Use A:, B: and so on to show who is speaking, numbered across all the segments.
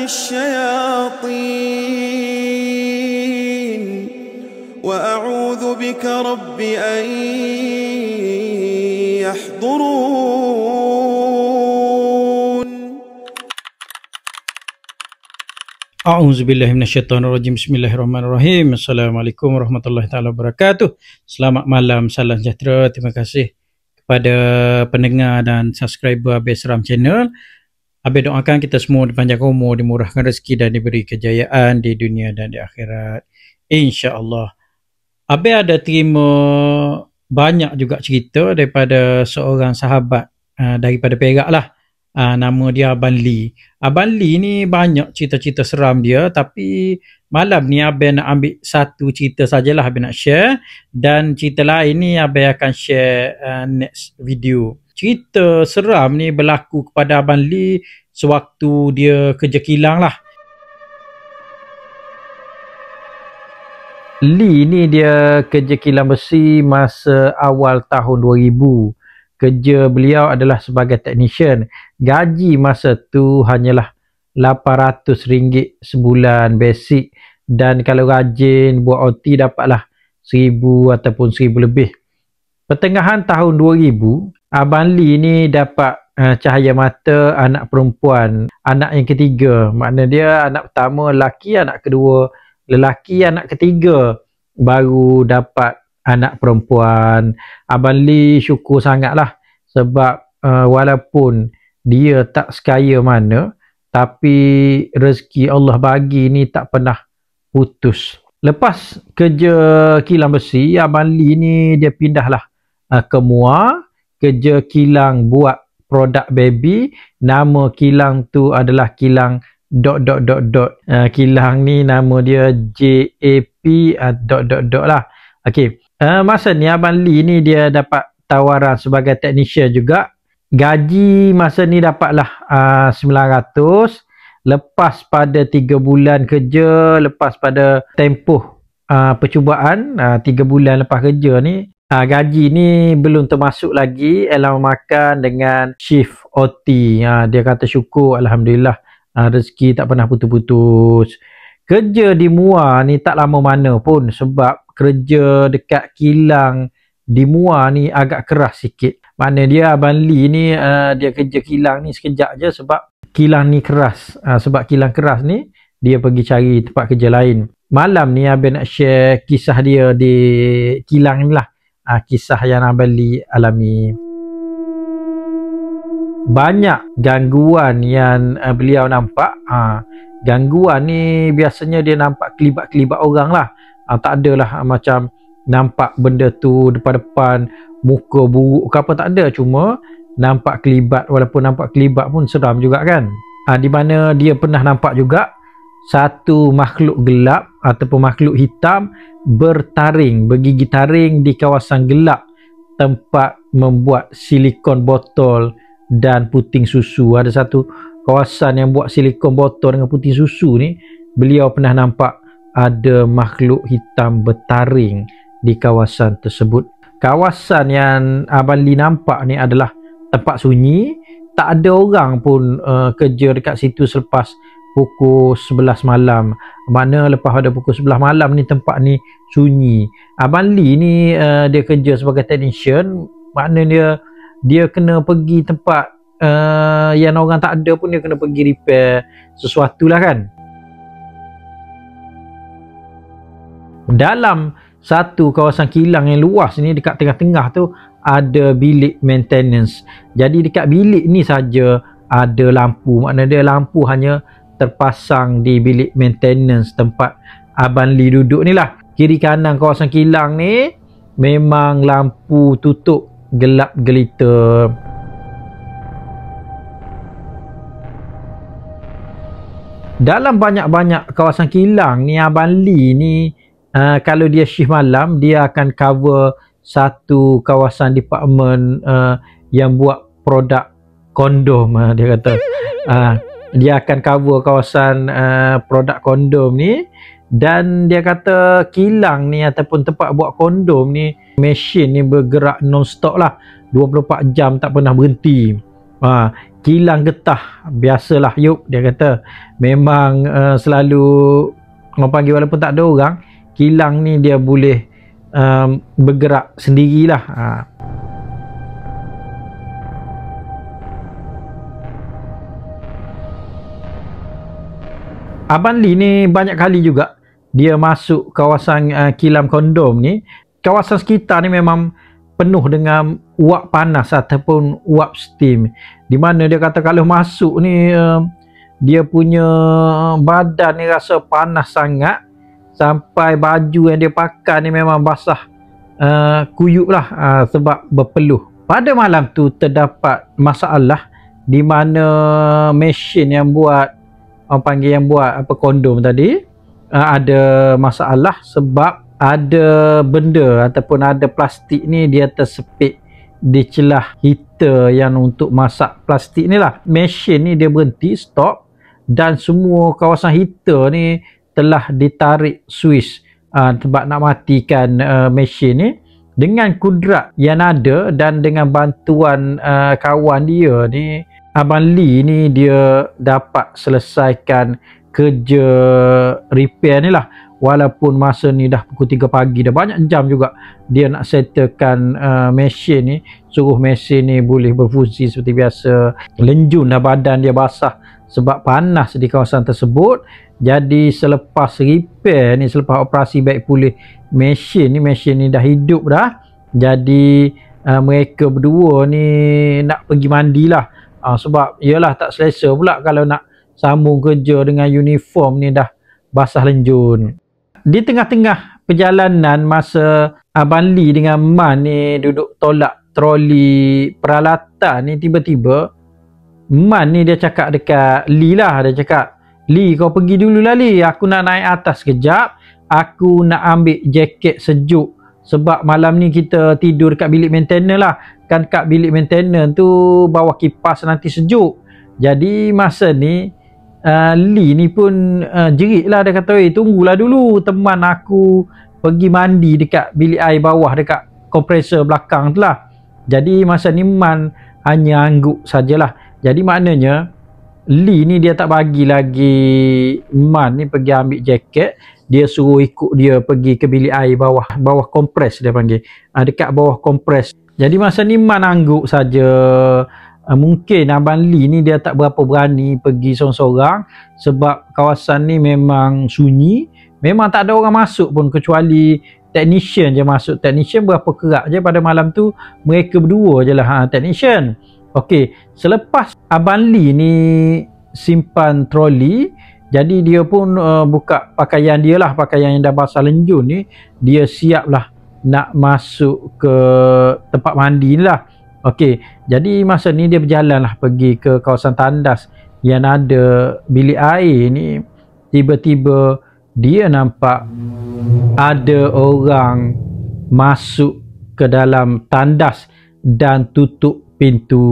A: الشياطين وأعوذ بك رب أن يحضرون.
B: A'udzubillahi minasyaitonirrajim. Bismillahirrahmanirrahim. Assalamualaikum warahmatullahi taala wabarakatuh. Selamat malam, salam sejahtera. Terima kasih kepada pendengar dan subscriber Abel Seram Channel. Abel doakan kita semua dipanjangkan umur, dimurahkan rezeki dan diberi kejayaan di dunia dan di akhirat, insya-Allah. Abel ada terima banyak juga cerita daripada seorang sahabat daripada Perak lah. Nama dia Abang Lee. Abang Lee ni banyak cerita-cerita seram dia, tapi malam ni Abang nak ambil satu cerita sajalah Abang nak share, dan cerita lain ni Abang akan share next video. Cerita seram ni berlaku kepada Abang Lee sewaktu dia kerja kilang lah. Lee ni dia kerja kilang besi masa awal tahun 2000. Kerja beliau adalah sebagai technician. Gaji masa tu hanyalah RM800 sebulan basic, dan kalau rajin buat OT dapatlah 1000 ataupun 1000 lebih. Pertengahan tahun 2000, Abang Lee ni dapat cahaya mata anak perempuan, anak yang ketiga. Makna dia anak pertama lelaki, anak kedua lelaki, anak ketiga baru dapat anak perempuan. Abang Lee syukur sangatlah, sebab walaupun dia tak sekaya mana, tapi rezeki Allah bagi ni tak pernah putus. Lepas kerja kilang besi, Abang Lee ni dia pindahlah ke Muar, kerja kilang buat produk baby. Nama kilang tu adalah kilang ... kilang ni nama dia JAP ... lah. Okey. Masa ni Abang Lee ni dia dapat tawaran sebagai technician juga. Gaji masa ni dapatlah 900. Lepas pada 3 bulan kerja, lepas pada tempoh percubaan 3 bulan lepas kerja ni, gaji ni belum termasuk lagi allowance makan dengan shift OT. Dia kata syukur, alhamdulillah, rezeki tak pernah putus-putus. Kerja di Muar ni tak lama mana pun, sebab kerja dekat kilang di Muar ni agak keras sikit. Makna dia Abang Lee ni dia kerja kilang ni sekejap je, sebab kilang ni keras. Sebab kilang keras ni dia pergi cari tempat kerja lain. Malam ni Abang nak share kisah dia di kilang ni lah. Kisah yang Abang Lee alami. Banyak gangguan yang beliau nampak. Gangguan ni biasanya dia nampak kelibat-kelibat orang lah. Tak adalah macam nampak benda tu depan-depan, muka buruk ke apa, tak ada. Cuma nampak kelibat. Walaupun nampak kelibat pun seram juga kan. Di mana dia pernah nampak juga satu makhluk gelap ataupun makhluk hitam bertaring, bergigi taring di kawasan gelap tempat membuat silikon botol dan puting susu. Ada satu kawasan yang buat silikon botol dengan puting susu ni, beliau pernah nampak ada makhluk hitam bertaring di kawasan tersebut. Kawasan yang Abang Lee nampak ni adalah tempat sunyi. Tak ada orang pun kerja dekat situ selepas pukul 11 malam. Mana lepas ada pukul 11 malam ni tempat ni sunyi. Abang Lee ni dia kerja sebagai technician. Maknanya dia kena pergi tempat yang orang tak ada pun, dia kena pergi repair sesuatu lah kan. Dalam satu kawasan kilang yang luas ni, dekat tengah-tengah tu ada bilik maintenance. Jadi dekat bilik ni saja ada lampu. Maknanya dia lampu hanya terpasang di bilik maintenance tempat Abang Lee duduk ni lah. Kiri kanan kawasan kilang ni memang lampu tutup, gelap gelita. Dalam banyak-banyak kawasan kilang ni, Abang Lee ni kalau dia shift malam, dia akan cover satu kawasan department yang buat produk kondom. Dia kata dia akan cover kawasan produk kondom ni. Dan dia kata kilang ni ataupun tempat buat kondom ni, mesin ni bergerak non-stop lah, 24 jam tak pernah berhenti. Kilang getah, biasalah Yub, dia kata memang selalu orang panggil, walaupun tak ada orang, kilang ni dia boleh bergerak sendirilah. Abang Lee ni banyak kali juga dia masuk kawasan kilang kondom ni. Kawasan sekitar ni memang penuh dengan uap panas ataupun uap steam, di mana dia kata kalau masuk ni dia punya badan ni rasa panas sangat, sampai baju yang dia pakai ni memang basah kuyup lah, sebab berpeluh. Pada malam tu terdapat masalah di mana mesin yang buat, orang panggil yang buat kondom tadi, ada masalah sebab ada benda ataupun ada plastik ni dia tersepit di celah heater yang untuk masak plastik ni lah. Mesin ni dia berhenti, stop, dan semua kawasan heater ni telah ditarik switch sebab nak matikan mesin ni. Dengan kudrat yang ada dan dengan bantuan kawan dia ni, Abang Lee ni dia dapat selesaikan kerja repair ni lah. Walaupun masa ni dah pukul 3 pagi, dah banyak jam juga dia nak settlekan mesin ni, suruh mesin ni boleh berfungsi seperti biasa. Lenjun dah badan dia basah sebab panas di kawasan tersebut. Jadi selepas repair ni, selepas operasi baik pulih mesin ni dah hidup dah. Jadi mereka berdua ni nak pergi mandi lah. Sebab yalah tak selesa pula kalau nak sambung kerja dengan uniform ni dah basah lenjun. Di tengah-tengah perjalanan masa Abang Lee dengan Man ni duduk tolak troli peralatan ni, tiba-tiba Man ni dia cakap dekat Lee lah, dia cakap, "Lee, kau pergi dulu lah Lee, aku nak naik atas kejap, aku nak ambil jaket sejuk sebab malam ni kita tidur dekat bilik maintenance lah, kan kat bilik maintenance tu bawah kipas nanti sejuk." Jadi masa ni Lee ni pun jerit lah, dia kata, "Tunggulah dulu, teman aku pergi mandi dekat bilik air bawah dekat kompresor belakang tu lah." Jadi masa ni Man hanya angguk sajalah. Jadi maknanya Lee ni dia tak bagi lagi Man ni pergi ambil jaket, dia suruh ikut dia pergi ke bilik air bawah kompres, dia panggil, dekat bawah kompres. Jadi masa ni Man angguk saja. Mungkin Abang Lee ni dia tak berapa berani pergi seorang-seorang sebab kawasan ni memang sunyi, memang tak ada orang masuk pun kecuali technician je masuk. Technician berapa kerak je pada malam tu, mereka berdua je lah technician. Okey, selepas Abang Lee ni simpan troli, jadi dia pun buka pakaian dia lah, pakaian yang dah basah lenjun ni, dia siap lah nak masuk ke tempat mandi ni lah. Okey, jadi masa ni dia berjalan lah pergi ke kawasan tandas yang ada bilik air ni. Tiba-tiba dia nampak ada orang masuk ke dalam tandas dan tutup pintu.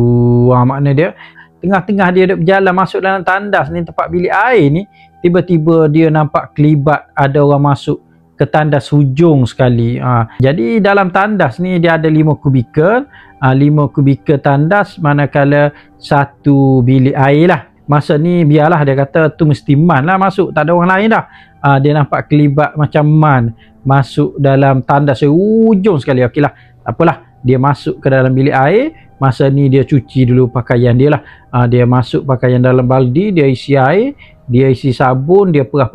B: Makna dia tengah-tengah dia duduk berjalan masuk dalam tandas ni, tempat bilik air ni, tiba-tiba dia nampak kelibat ada orang masuk ke tandas hujung sekali. Jadi dalam tandas ni dia ada 5 kubikel, 5 kubikel tandas, manakala 1 bilik air lah. Masa ni biarlah, dia kata tu mesti Man lah masuk, tak ada orang lain dah. Dia nampak kelibat macam Man masuk dalam tandas hujung sekali. Okey lah, tak apalah, dia masuk ke dalam bilik air. Masa ni dia cuci dulu pakaian dia lah. Dia masuk pakaian dalam baldi, dia isi air, dia isi sabun, dia perah,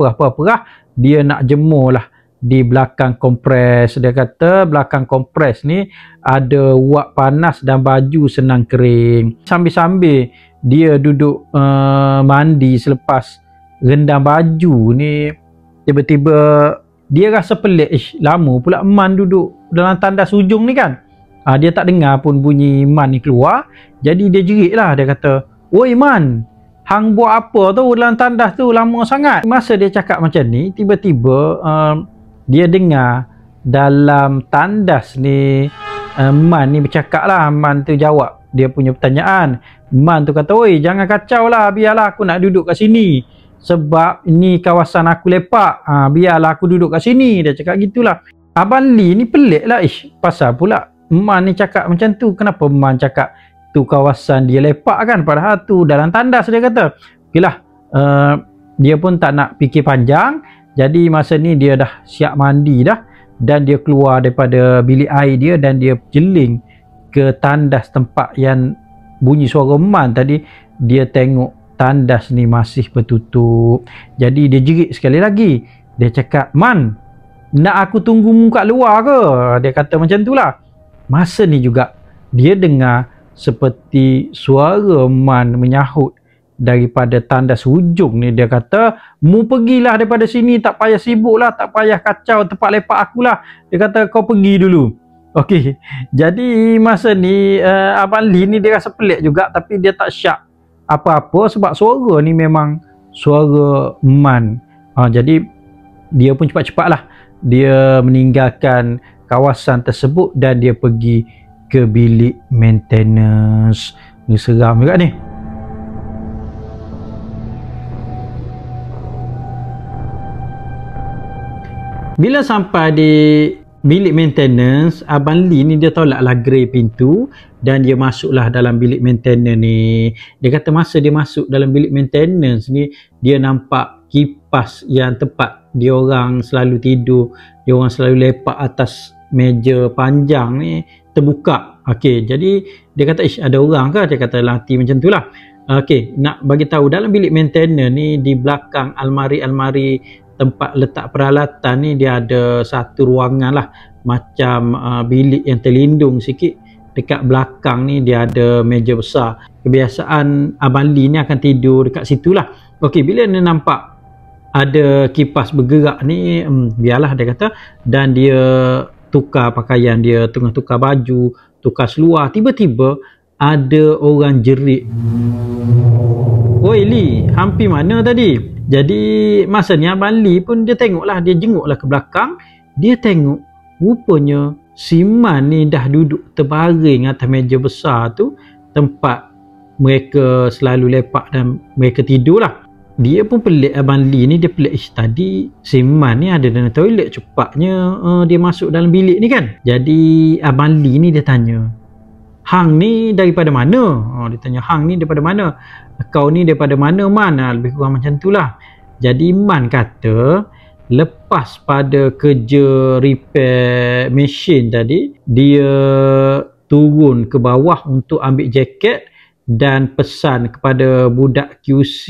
B: dia nak jemur lah di belakang kompres. Dia kata belakang kompres ni ada uap panas dan baju senang kering. Sambil-sambil dia duduk mandi selepas rendam baju ni, tiba-tiba dia rasa pelik. Lama pula Man duduk dalam tandas hujung ni kan. Dia tak dengar pun bunyi Man ni keluar. Jadi dia jerit lah, dia kata, "Oi Man, hang buat apa tu dalam tandas tu, lama sangat?" Masa dia cakap macam ni, tiba-tiba dia dengar dalam tandas ni Man ni bercakap lah. Man tu jawab dia punya pertanyaan. Man tu kata, "Oi, jangan kacau lah, biarlah aku nak duduk kat sini sebab ni kawasan aku lepak. Biarlah aku duduk kat sini." Dia cakap gitulah. Abang Lee ni pelik lah, pasal pula Man ni cakap macam tu. Kenapa Man cakap tu kawasan dia lepak kan, padahal tu dalam tandas dia kata. Okeylah, dia pun tak nak fikir panjang. Jadi masa ni dia dah siap mandi dah, dan dia keluar daripada bilik air dia dan dia jeling ke tandas tempat yang bunyi suara Man tadi. Dia tengok tandas ni masih bertutup. Jadi dia jerit sekali lagi. Dia cakap, "Man, nak aku tunggu mu kat luar ke?" Dia kata macam tu lah. Masa ni juga dia dengar seperti suara Man menyahut daripada tandas hujung ni. Dia kata, "Mu pergilah daripada sini, tak payah sibuk lah, tak payah kacau tempat lepak akulah." Dia kata, "Kau pergi dulu." Okey, jadi masa ni Abang Lee ni dia rasa pelik juga, tapi dia tak syak apa-apa sebab suara ni memang suara Man. Jadi dia pun cepat-cepat lah dia meninggalkan kawasan tersebut dan dia pergi ke bilik maintenance. Ni seram juga ni. Bila sampai di bilik maintenance, Abang Lee ni dia tolaklah gerai pintu dan dia masuklah dalam bilik maintenance ni. Dia kata masa dia masuk dalam bilik maintenance ni, dia nampak kipas yang tempat dia orang selalu tidur, dia orang selalu lepak atas meja panjang ni terbuka. Okey, jadi dia kata, "Ish, ada orang ke?" Dia kata hati macam tu lah. Okey, nak bagi tahu dalam bilik maintenance ni, di belakang almari-almari tempat letak peralatan ni, dia ada satu ruangan lah, macam bilik yang terlindung sikit. Dekat belakang ni dia ada meja besar. Kebiasaan Abang Lee ni akan tidur dekat situ lah. Okey, bila dia nampak ada kipas bergerak ni, biarlah dia kata, dan dia tukar pakaian dia, tengah tukar baju, tukar seluar, tiba-tiba ada orang jerit, "Oi Lee, hampi mana tadi?" Jadi masa ni Abang Lee pun dia tengoklah, dia jenguklah ke belakang. Dia tengok rupanya si Man ni dah duduk terbaring atas meja besar tu, tempat mereka selalu lepak dan mereka tidur lah. Dia pun pelik, Abang Lee ni dia pelik, tadi si Man ni ada dalam toilet, cepatnya dia masuk dalam bilik ni kan. Jadi Abang Lee ni dia tanya, "Hang ni daripada mana?" Dia tanya, "Hang ni daripada mana? Kau ni daripada mana, Man?" Lebih kurang macam tu lah. Jadi Man kata lepas pada kerja repair mesin tadi, dia turun ke bawah untuk ambil jaket dan pesan kepada budak QC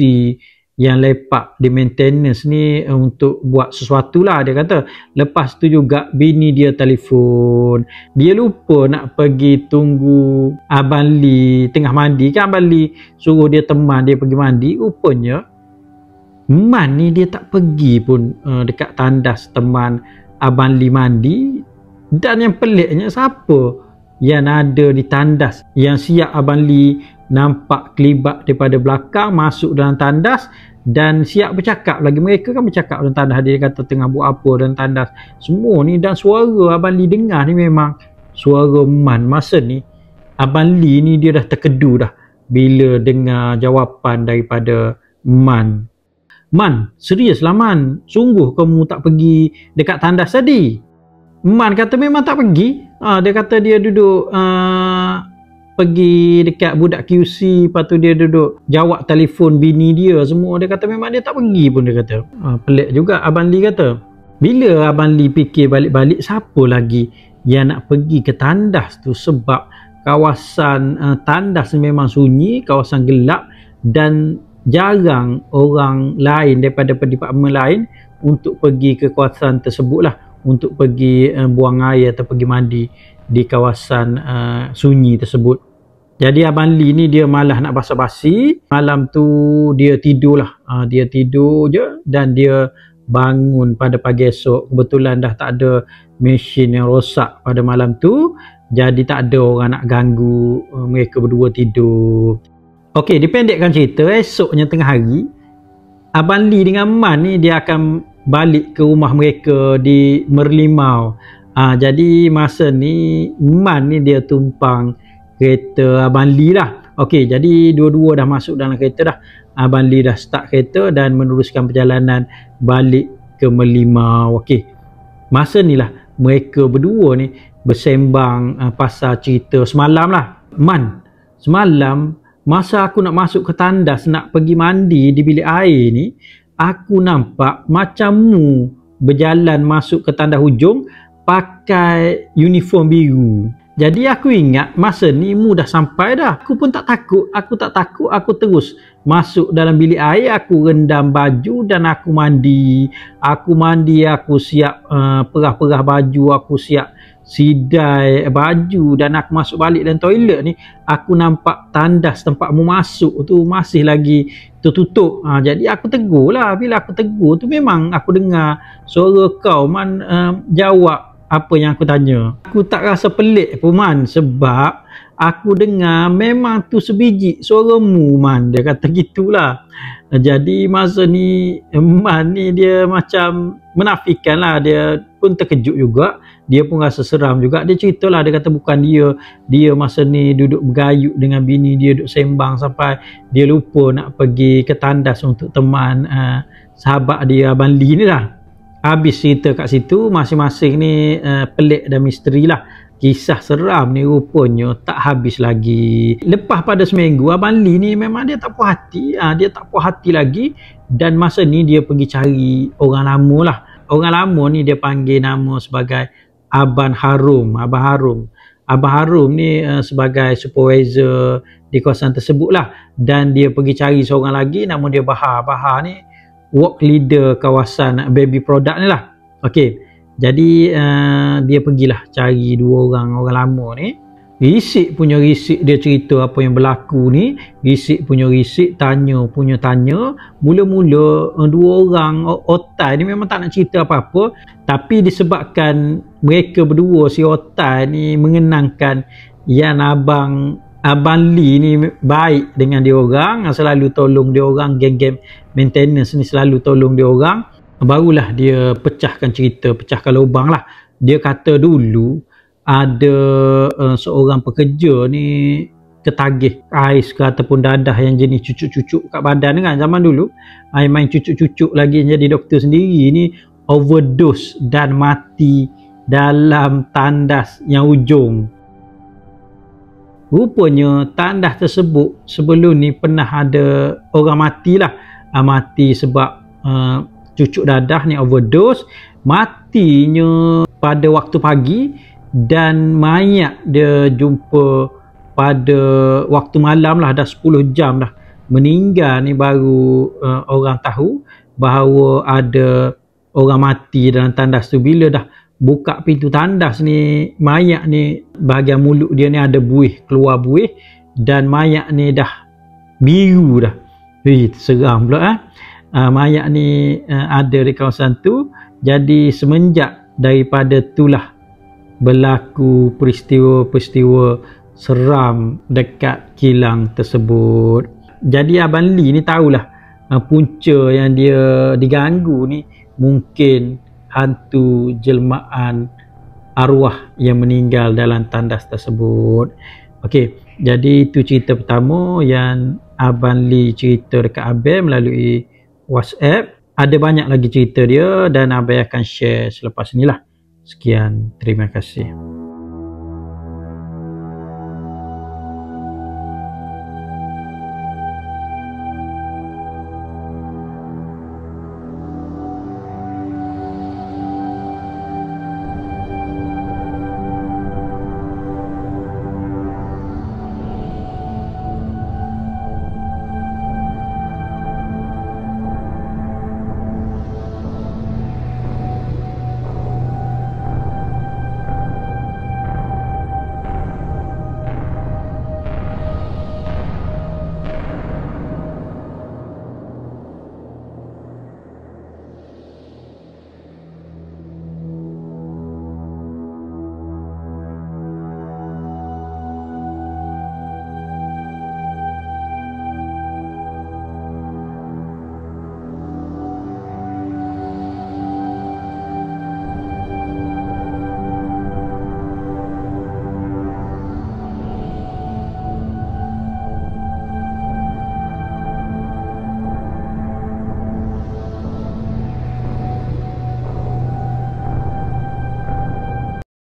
B: yang lepak di maintenance ni untuk buat sesuatu lah. Dia kata lepas tu juga bini dia telefon. Dia lupa nak pergi tunggu Abang Lee tengah mandi kan. Abang Lee suruh dia teman dia pergi mandi. Rupanya Man ni dia tak pergi pun dekat tandas teman Abang Lee mandi. Dan yang peliknya, siapa yang ada di tandas yang siap Abang Lee nampak kelibat daripada belakang masuk dalam tandas dan siap bercakap lagi. Mereka kan bercakap dalam tandas. Dia kata tengah buat apa dalam tandas semua ni, dan suara Abang Lee dengar ni memang suara Man. Masa ni Abang Lee ni dia dah terkedu dah bila dengar jawapan daripada Man. "Man, serius lah Man, sungguh kamu tak pergi dekat tandas tadi?" Man kata memang tak pergi. Dia kata dia duduk pergi dekat budak QC, lepas tu dia duduk jawab telefon bini dia semua. Dia kata memang dia tak pergi pun. Dia kata pelik juga Abang Lee kata. Bila Abang Lee fikir balik-balik, siapa lagi yang nak pergi ke tandas tu, sebab kawasan tandas memang sunyi, kawasan gelap, dan jarang orang lain daripada departmen lain untuk pergi ke kawasan tersebut lah, untuk pergi buang air atau pergi mandi di kawasan sunyi tersebut. Jadi Abang Lee ni dia malah nak basa-basi. Malam tu dia tidur lah. Dia tidur je dan dia bangun pada pagi esok. Kebetulan dah tak ada mesin yang rosak pada malam tu, jadi tak ada orang nak ganggu mereka berdua tidur. Okey, dipendekkan cerita, esoknya tengah hari Abang Lee dengan Man ni dia akan balik ke rumah mereka di Merlimau. Jadi masa ni Man ni dia tumpang kereta Abang Lee lah. Okey, jadi dua-dua dah masuk dalam kereta dah. Abang Lee dah start kereta dan meneruskan perjalanan balik ke Merlimau. Okey, masa ni lah mereka berdua ni bersembang pasal cerita semalam lah. Man, semalam masa aku nak masuk ke tandas nak pergi mandi di bilik air ni, aku nampak macam mu berjalan masuk ke tandas hujung pakai uniform biru. Jadi aku ingat masa ni mu dah sampai dah. Aku pun tak takut. Aku terus masuk dalam bilik air, aku rendam baju dan aku mandi. Aku siap perah-perah baju, aku siap sidai baju dan aku masuk balik dalam toilet ni, aku nampak tandas tempat mu masuk tu masih lagi tertutup. Jadi aku tegur lah. Bila aku tegur tu memang aku dengar suara kau jawab apa yang aku tanya. Aku tak rasa pelik pun Man, sebab aku dengar memang tu sebiji suaramu Man, dia kata gitulah. Jadi masa ni Man ni dia macam menafikan lah, dia pun terkejut juga, dia pun rasa seram juga. Dia ceritalah, dia kata bukan dia masa ni duduk bergayut dengan bini dia, duduk sembang sampai dia lupa nak pergi ke tandas untuk teman sahabat dia Abang Lee ni lah. Habis cerita kat situ, masing-masing ni pelik dan misteri lah. Kisah seram ni rupanya tak habis lagi. Lepas pada seminggu, Abang Lee ni memang dia tak puas hati. Dia tak puas hati lagi. Dan masa ni dia pergi cari orang lama lah. Orang lama ni dia panggil nama sebagai Abang Harum. Abang Harum ni sebagai supervisor di kawasan tersebut lah. Dan dia pergi cari seorang lagi, nama dia Bahar. Bahar ni work leader kawasan baby product ni lah. Okey, jadi dia pergilah cari dua orang lama ni. Risik punya risik dia cerita apa yang berlaku ni. Risik punya risik, tanya punya tanya. Mula-mula dua orang otai ni memang tak nak cerita apa-apa, tapi disebabkan mereka berdua, si otai ni mengenangkan yang Abang Lee ni baik dengan dia orang, selalu tolong dia orang, geng-geng maintenance ni selalu tolong dia orang, barulah dia pecahkan cerita, pecahkan lubang lah. Dia kata dulu ada seorang pekerja ni ketagih ais ke ataupun dadah yang jenis cucuk-cucuk kat badan kan. Zaman dulu main cucuk-cucuk lagi, jadi doktor sendiri ni overdose dan mati dalam tandas yang ujung. Rupanya tandas tersebut sebelum ni pernah ada orang mati lah. Mati sebab cucuk dadah ni overdose. Matinya pada waktu pagi dan mayat dia jumpa pada waktu malam lah, dah 10 jam dah meninggal ni baru orang tahu bahawa ada orang mati dalam tandas tu. Bila dah buka pintu tandas ni, mayat ni bahagian mulut dia ni ada buih, keluar buih, dan mayat ni dah biru dah. Seram pula mayat ni ada di kawasan tu. Jadi semenjak daripada itulah berlaku peristiwa-peristiwa seram dekat kilang tersebut. Jadi Abang Lee ni tahulah punca yang dia diganggu ni mungkin hantu jelmaan arwah yang meninggal dalam tandas tersebut. Okey, jadi itu cerita pertama yang Abang Lee cerita dekat Abang melalui WhatsApp. Ada banyak lagi cerita dia dan Abang akan share selepas inilah. Sekian, terima kasih.